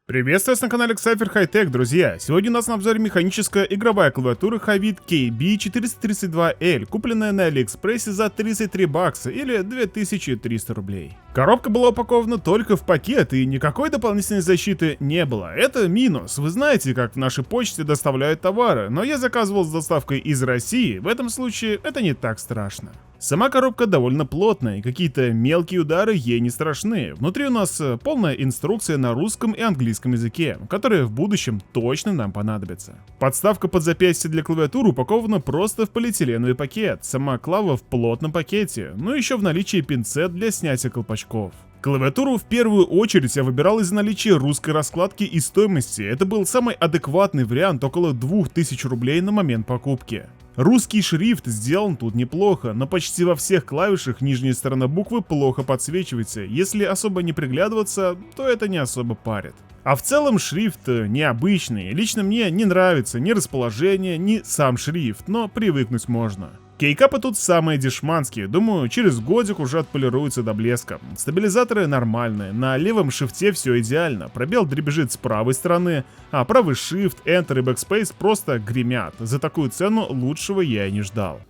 Приветствую вас на канале Cypher High-Tech, друзья! Сегодня у нас на обзоре механическая игровая клавиатура Havit KB432L, купленная на Алиэкспрессе за 33 бакса или 2300 рублей. Коробка была упакована только в пакет и никакой дополнительной защиты не было. Это минус. Вы знаете, как в нашей почте доставляют товары, но я заказывал с доставкой из России, в этом случае это не так страшно. Сама коробка довольно плотная, и какие-то мелкие удары ей не страшны. Внутри у нас полная инструкция на русском и английском языке, которая в будущем точно нам понадобится. Подставка под запястье для клавиатуры упакована просто в полиэтиленовый пакет, сама клава в плотном пакете, ну и еще в наличии пинцет для снятия колпачков. Клавиатуру в первую очередь я выбирал из-за наличия русской раскладки и стоимости. Это был самый адекватный вариант, около 2000 рублей на момент покупки. Русский шрифт сделан тут неплохо, но почти во всех клавишах нижняя сторона буквы плохо подсвечивается. Если особо не приглядываться, то это не особо парит. А в целом шрифт необычный. Лично мне не нравится ни расположение, ни сам шрифт, но привыкнуть можно. Кейкапы тут самые дешманские, думаю, через годик уже отполируются до блеска. Стабилизаторы нормальные, на левом шифте все идеально, пробел дребезжит с правой стороны, а правый shift, Enter и Backspace просто гремят. За такую цену лучшего я и не ждал.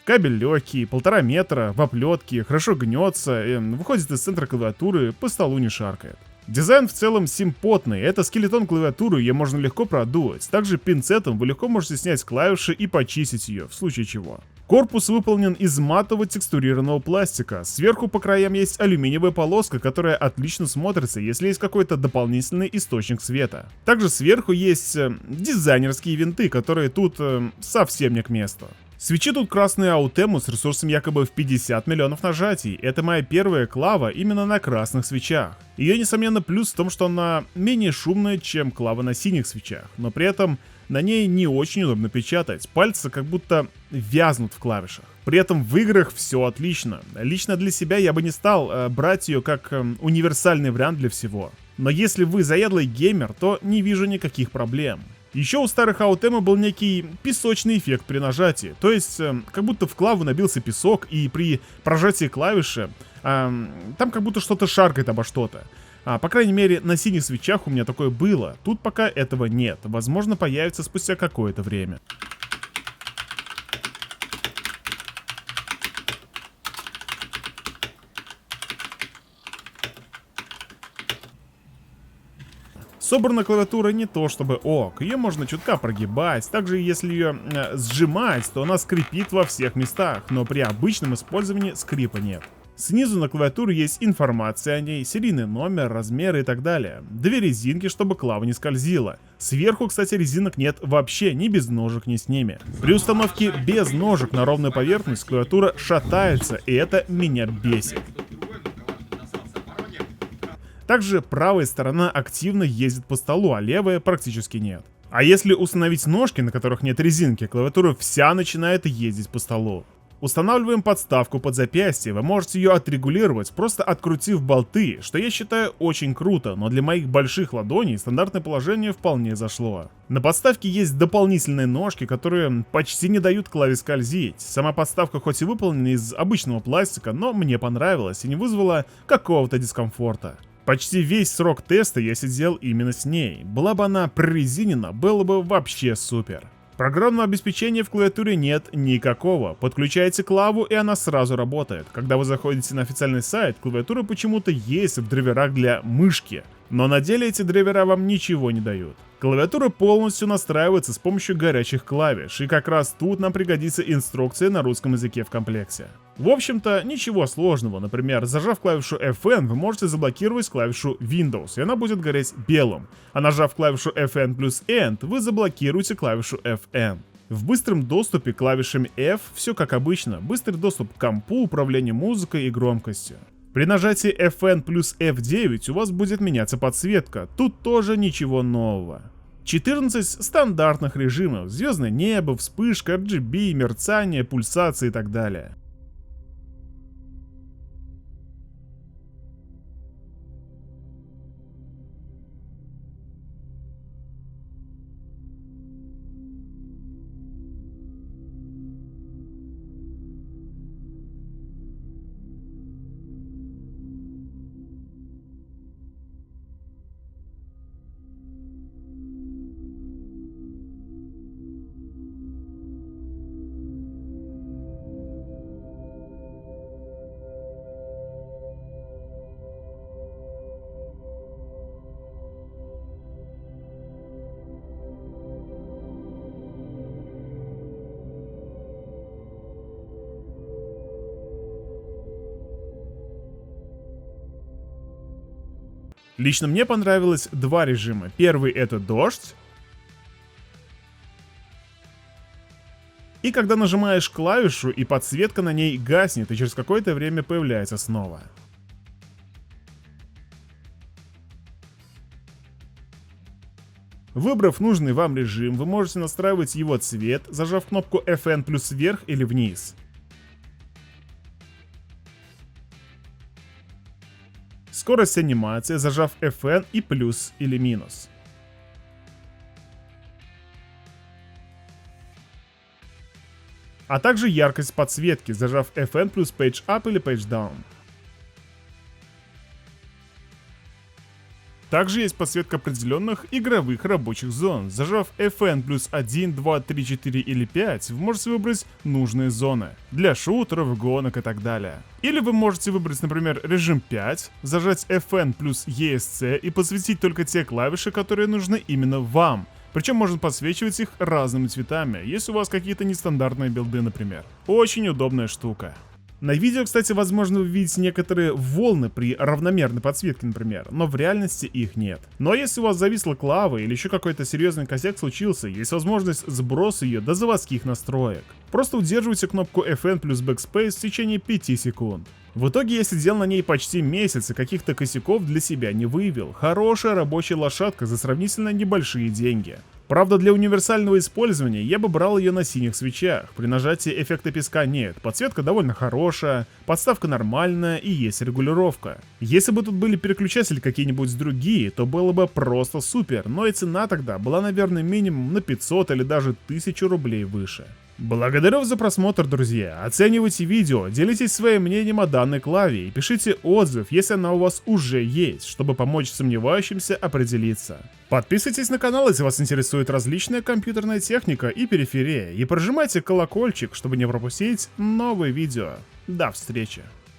Кабель легкий, 1,5 метра, в оплетке, хорошо гнется, выходит из центра клавиатуры, по столу не шаркает. Дизайн в целом симпотный, это скелетон клавиатуры, ее можно легко продуть. Также пинцетом вы легко можете снять клавиши и почистить ее, в случае чего. Корпус выполнен из матового текстурированного пластика. Сверху по краям есть алюминиевая полоска, которая отлично смотрится, если есть какой-то дополнительный источник света. Также сверху есть дизайнерские винты, которые тут совсем не к месту. Свечи тут красные Аутему с ресурсом якобы в 50 миллионов нажатий. Это моя первая клава именно на красных свечах. Ее, несомненно, плюс в том, что она менее шумная, чем клава на синих свечах, но при этом на ней не очень удобно печатать, пальцы как будто вязнут в клавишах. При этом в играх все отлично. Лично для себя я бы не стал брать ее как универсальный вариант для всего. Но если вы заядлый геймер, то не вижу никаких проблем. Еще у старых Аутема был некий песочный эффект при нажатии, то есть как будто в клаву набился песок, и при прожатии клавиши там как будто что-то шаркает обо что-то. По крайней мере, на синих свечах у меня такое было, тут пока этого нет, возможно появится спустя какое-то время. Собрана клавиатура не то чтобы ок, ее можно чутка прогибать, также если ее сжимать, то она скрипит во всех местах, но при обычном использовании скрипа нет. Снизу на клавиатуре есть информация о ней, серийный номер, размеры и так далее. Две резинки, чтобы клава не скользила. Сверху, кстати, резинок нет вообще, ни без ножек, ни с ними. При установке без ножек на ровную поверхность клавиатура шатается, и это меня бесит. Также правая сторона активно ездит по столу, а левая практически нет. А если установить ножки, на которых нет резинки, клавиатура вся начинает ездить по столу. Устанавливаем подставку под запястье, вы можете ее отрегулировать, просто открутив болты, что я считаю очень круто, но для моих больших ладоней стандартное положение вполне зашло. На подставке есть дополнительные ножки, которые почти не дают клаве скользить. Сама подставка хоть и выполнена из обычного пластика, но мне понравилась и не вызвала какого-то дискомфорта. Почти весь срок теста я сидел именно с ней. Была бы она прорезинена, было бы вообще супер. Программного обеспечения в клавиатуре нет никакого. Подключаете клаву, и она сразу работает. Когда вы заходите на официальный сайт, клавиатура почему-то есть в драйверах для мышки. Но на деле эти драйвера вам ничего не дают. Клавиатура полностью настраивается с помощью горячих клавиш, и как раз тут нам пригодится инструкция на русском языке в комплекте. В общем-то, ничего сложного. Например, зажав клавишу FN, вы можете заблокировать клавишу Windows, и она будет гореть белым. А нажав клавишу FN плюс End, вы заблокируете клавишу FN. В быстром доступе клавишами F все как обычно. Быстрый доступ к компу, управление музыкой и громкостью. При нажатии FN плюс F9 у вас будет меняться подсветка. Тут тоже ничего нового. 14 стандартных режимов: звездное небо, вспышка, RGB, мерцание, пульсации и так далее. Лично мне понравилось два режима. Первый — это дождь. И когда нажимаешь клавишу, и подсветка на ней гаснет, и через какое-то время появляется снова. Выбрав нужный вам режим, вы можете настраивать его цвет, зажав кнопку FN плюс вверх или вниз. Скорость анимации, зажав FN и плюс или минус. А также яркость подсветки, зажав FN плюс Page Up или Page Down. Также есть подсветка определенных игровых рабочих зон. Зажав FN плюс 1, 2, 3, 4 или 5, вы можете выбрать нужные зоны для шутеров, гонок и так далее. Или вы можете выбрать, например, режим 5, зажать FN плюс ESC и подсветить только те клавиши, которые нужны именно вам. Причем можно подсвечивать их разными цветами, если у вас какие-то нестандартные билды, например. Очень удобная штука. На видео, кстати, возможно увидеть некоторые волны при равномерной подсветке, например, но в реальности их нет. Но если у вас зависла клава или еще какой-то серьезный косяк случился, есть возможность сброса ее до заводских настроек. Просто удерживайте кнопку FN плюс Backspace в течение 5 секунд. В итоге я сидел на ней почти месяц и каких-то косяков для себя не выявил. Хорошая рабочая лошадка за сравнительно небольшие деньги. Правда, для универсального использования я бы брал ее на синих свечах. При нажатии эффекта песка нет, подсветка довольно хорошая, подставка нормальная и есть регулировка. Если бы тут были переключатели какие-нибудь другие, то было бы просто супер, но и цена тогда была, наверное, минимум на 500 или даже 1000 рублей выше. Благодарю вас за просмотр, друзья. Оценивайте видео, делитесь своим мнением о данной клаве и пишите отзыв, если она у вас уже есть, чтобы помочь сомневающимся определиться. Подписывайтесь на канал, если вас интересует различная компьютерная техника и периферия, и прожимайте колокольчик, чтобы не пропустить новые видео. До встречи!